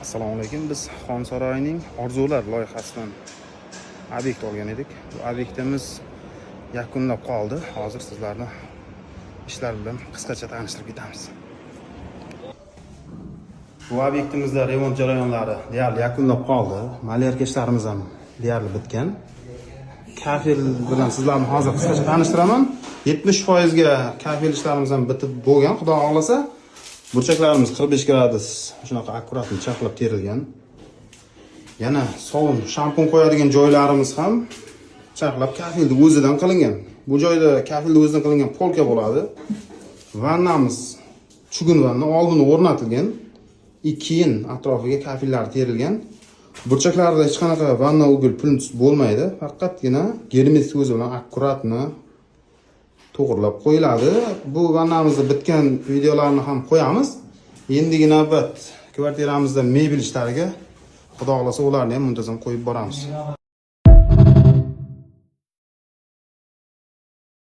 Assalomu alaykum. Biz Xon saroyining orzular loyihasidan obyekt olgan edik. Bu obyektimiz yakunlab qoldi. Hozir sizlarni ishlar bilan qisqacha tanishtirib ketamiz. Bu obyektimizda remont jarayonlari deyarli yakunlab qoldi. Malyarka ishlarimiz ham deyarli bitgan. Kafel bilan sizlarni hozir qisqacha tanishtiraman. 70% ga kafel ishlarimiz ham bitib bo'lgan, xudo xolasa. Burchaklarimiz 45 gradus shunaqa akkuratni chaqlab terilgan. Yana sovun, shampun qo'yadigan joylarimiz ham chaqlab kafelni o'zidan qilingan. Bu joyda kafelni o'zidan qilingan polka bo'ladi. Vannamiz chugun vanna oldin o'rnatilgan. Keyin atrofiga kafellar terilgan. Burchaklarda hech qanaqa vanna o'g'il plyus bo'lmaydi. Faqatgina germetik o'zi bilan akkuratni to'g'rilab qo'yiladi. Bu vannamizda bitgan videolarni ham qo'yamiz. Endigi navbat kvartiramizda mebel ishlariga, xudo xolasa ularni ham muntazam qo'yib boramiz.